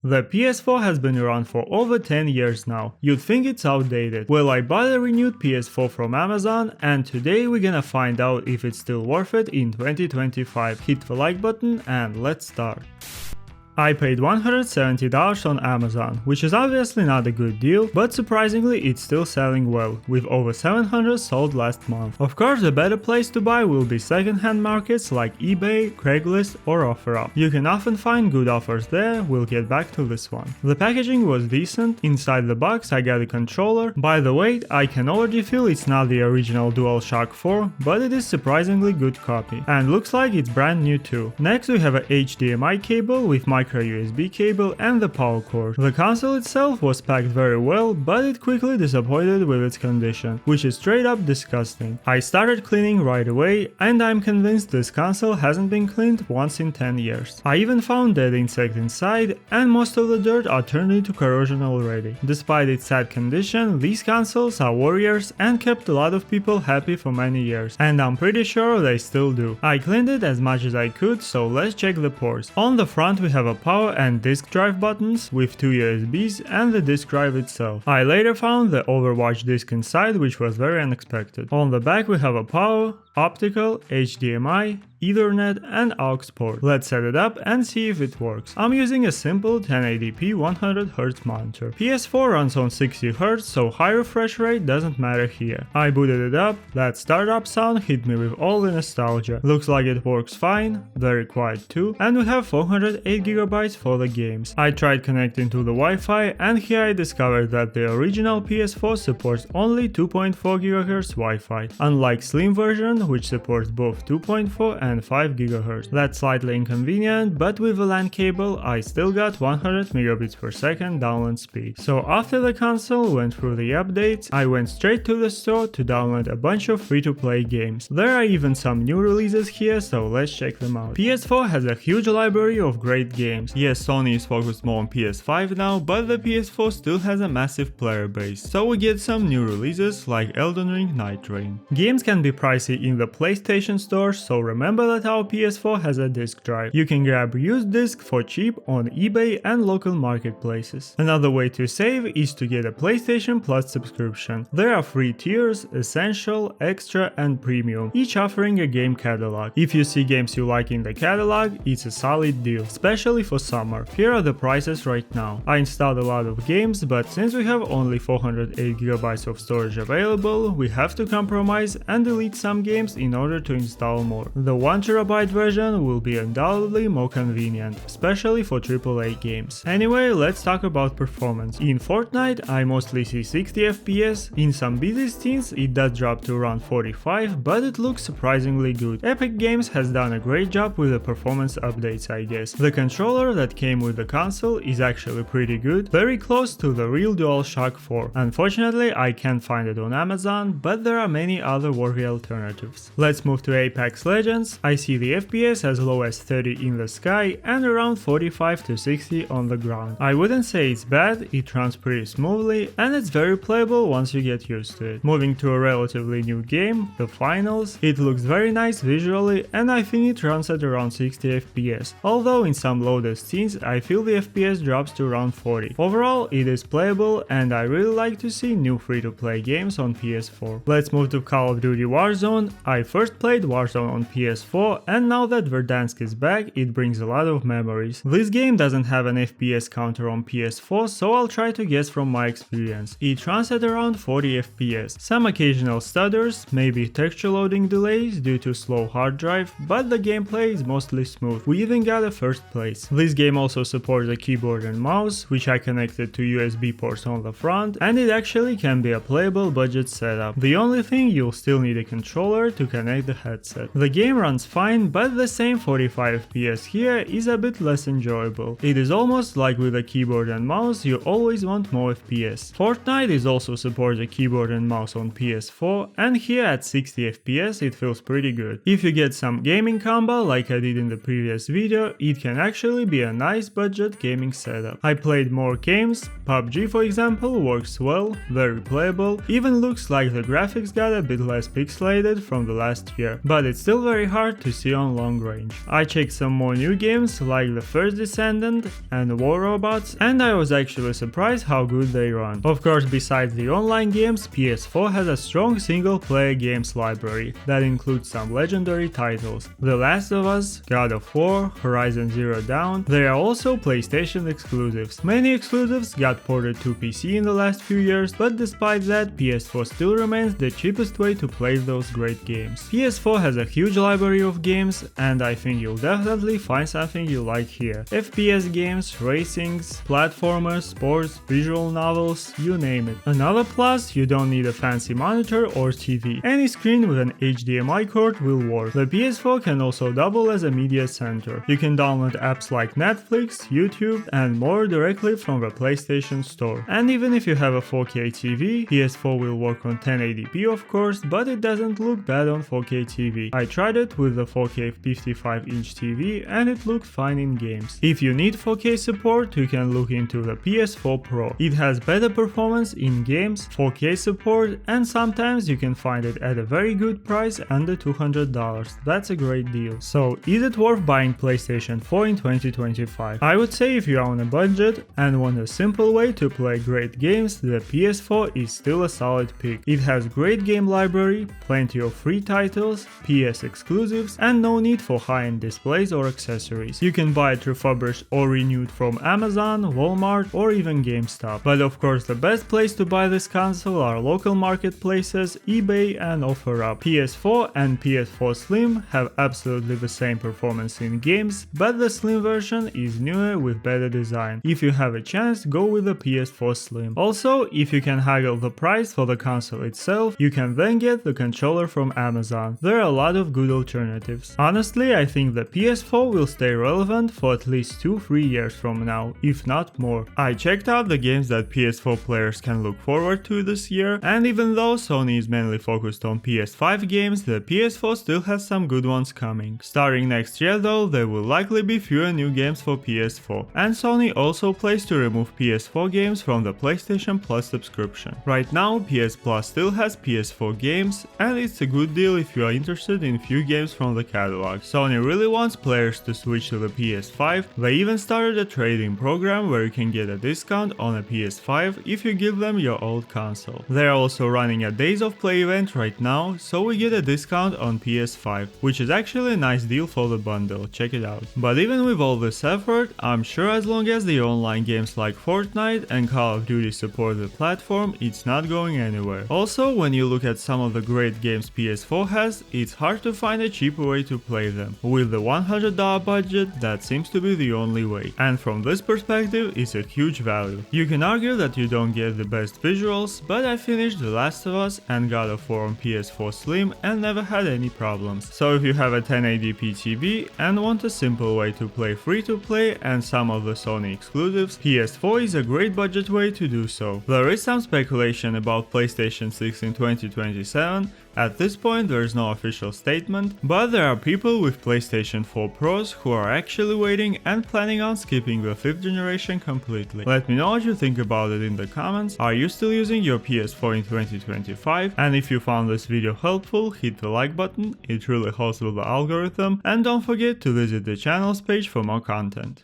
The PS4 has been around for over 10 years now. You'd think it's outdated. Well, I bought a renewed PS4 from Amazon, and today we're gonna find out if it's still worth it in 2025. Hit the like button and let's start. I paid $170 on Amazon, which is obviously not a good deal, but surprisingly it's still selling well, with over 700 sold last month. Of course, a better place to buy will be second-hand markets like eBay, Craigslist or OfferUp. You can often find good offers there, we'll get back to this one. The packaging was decent. Inside the box I got a controller. By the way, I can already feel it's not the original DualShock 4, but it is surprisingly good copy. And looks like it's brand new too. Next we have a HDMI cable with micro USB cable and the power cord. The console itself was packed very well, but it quickly disappointed with its condition, which is straight up disgusting. I started cleaning right away, and I'm convinced this console hasn't been cleaned once in 10 years. I even found dead insect inside, and most of the dirt are turned into corrosion already. Despite its sad condition, these consoles are warriors and kept a lot of people happy for many years, and I'm pretty sure they still do. I cleaned it as much as I could, so let's check the ports. On the front we have a power and disk drive buttons with 2 USBs and the disk drive itself. I later found the Overwatch disk inside, which was very unexpected. On the back we have a power, optical, HDMI, Ethernet and aux port. Let's set it up and see if it works. I'm using a simple 1080p 100Hz monitor. PS4 runs on 60Hz, so high refresh rate doesn't matter here. I booted it up. That startup sound hit me with all the nostalgia. Looks like it works fine, very quiet too, and we have 408GB for the games. I tried connecting to the Wi-Fi, and here I discovered that the original PS4 supports only 2.4 GHz Wi-Fi, unlike Slim version which supports both 2.4 and 5 GHz. That's slightly inconvenient, but with a LAN cable I still got 100 megabits per second download speed. So after the console went through the updates, I went straight to the store to download a bunch of free-to-play games. There are even some new releases here, so let's check them out. PS4 has a huge library of great games. Yes, Sony is focused more on PS5 now, but the PS4 still has a massive player base, so we get some new releases like Elden Ring Night Rain. Games can be pricey in the PlayStation Store, so remember that our PS4 has a disk drive. You can grab used disc for cheap on eBay and local marketplaces. Another way to save is to get a PlayStation Plus subscription. There are 3 tiers: Essential, Extra and Premium, each offering a game catalog. If you see games you like in the catalog, it's a solid deal, especially for summer. Here are the prices right now. I installed a lot of games, but since we have only 408GB of storage available, we have to compromise and delete some games in order to install more. The 1TB version will be undoubtedly more convenient, especially for AAA games. Anyway, let's talk about performance. In Fortnite, I mostly see 60 FPS. In some busy scenes, it does drop to around 45, but it looks surprisingly good. Epic Games has done a great job with the performance updates, I guess. The controller that came with the console is actually pretty good, very close to the real DualShock 4. Unfortunately, I can't find it on Amazon, but there are many other worthy alternatives. Let's move to Apex Legends. I see the FPS as low as 30 in the sky and around 45 to 60 on the ground. I wouldn't say it's bad, it runs pretty smoothly and it's very playable once you get used to it. Moving to a relatively new game, the Finals. It looks very nice visually and I think it runs at around 60 FPS, although in some loaded scenes I feel the FPS drops to around 40. Overall, it is playable and I really like to see new free-to-play games on PS4. Let's move to Call of Duty Warzone. I first played Warzone on PS4 and now that Verdansk is back, it brings a lot of memories. This game doesn't have an FPS counter on PS4, so I'll try to guess from my experience. It runs at around 40 FPS. Some occasional stutters, maybe texture loading delays due to slow hard drive, but the gameplay is mostly smooth. We even got a first place. This game also supports a keyboard and mouse, which I connected to USB ports on the front, and it actually can be a playable budget setup. The only thing, you'll still need a controller to connect the headset. The game runs fine, but the same 45 FPS here is a bit less enjoyable. It is almost like with a keyboard and mouse, you always want more FPS. Fortnite is also supports a keyboard and mouse on PS4, and here at 60 FPS it feels pretty good. If you get some gaming combo like I did in the previous video, it can actually actually be a nice budget gaming setup. I played more games, PUBG for example works well, very playable, even looks like the graphics got a bit less pixelated from the last year, but it's still very hard to see on long range. I checked some more new games like The First Descendant and War Robots, and I was actually surprised how good they run. Of course, besides the online games, PS4 has a strong single-player games library that includes some legendary titles. The Last of Us, God of War, Horizon Zero Dawn. There are also PlayStation exclusives. Many exclusives got ported to PC in the last few years, but despite that, PS4 still remains the cheapest way to play those great games. PS4 has a huge library of games, and I think you'll definitely find something you like here. FPS games, racings, platformers, sports, visual novels, you name it. Another plus, you don't need a fancy monitor or TV. Any screen with an HDMI cord will work. The PS4 can also double as a media center. You can download apps like Netflix, YouTube, and more directly from the PlayStation Store. And even if you have a 4K TV, PS4 will work on 1080p of course, but it doesn't look bad on 4K TV. I tried it with the 4K 55-inch TV and it looked fine in games. If you need 4K support, you can look into the PS4 Pro. It has better performance in games, 4K support, and sometimes you can find it at a very good price under $200. That's a great deal. So is it worth buying PlayStation 4 in 2025? I would say if you are on a budget and want a simple way to play great games, the PS4 is still a solid pick. It has great game library, plenty of free titles, PS exclusives, and no need for high-end displays or accessories. You can buy it refurbished or renewed from Amazon, Walmart, or even GameStop. But of course the best place to buy this console are local marketplaces, eBay and OfferUp. PS4 and PS4 Slim have absolutely the same performance in games, but the Slim version is newer with better design. If you have a chance, go with the PS4 Slim. Also, if you can haggle the price for the console itself, you can then get the controller from Amazon. There are a lot of good alternatives. Honestly, I think the PS4 will stay relevant for at least 2-3 years from now, if not more. I checked out the games that PS4 players can look forward to this year, and even though Sony is mainly focused on PS5 games, the PS4 still has some good ones coming. Starting next year though, there will likely be fewer new games for PS4, and Sony also plans to remove PS4 games from the PlayStation Plus subscription. Right now, PS Plus still has PS4 games, and it's a good deal if you are interested in few games from the catalog. Sony really wants players to switch to the PS5. They even started a trade-in program where you can get a discount on a PS5 if you give them your old console. They're also running a Days of Play event right now, so we get a discount on PS5, which is actually a nice deal for the bundle, check it out. But even with all this effort, I'm sure as long as the online games like Fortnite and Call of Duty support the platform, it's not going anywhere. Also, when you look at some of the great games PS4 has, it's hard to find a cheaper way to play them. With the $100 budget, that seems to be the only way. And from this perspective, it's a huge value. You can argue that you don't get the best visuals, but I finished The Last of Us and God of War on PS4 Slim and never had any problems. So if you have a 1080p TV and want a simple way to play free-to-play and some of the Sony exclusives, PS4 is a great budget way to do so. There is some speculation about PlayStation 6 in 2027. At this point there is no official statement, but there are people with PlayStation 4 Pros who are actually waiting and planning on skipping the 5th generation completely. Let me know what you think about it in the comments. Are you still using your PS4 in 2025? And if you found this video helpful, hit the like button, it really helps with the algorithm, and don't forget to visit the channel's page for more content.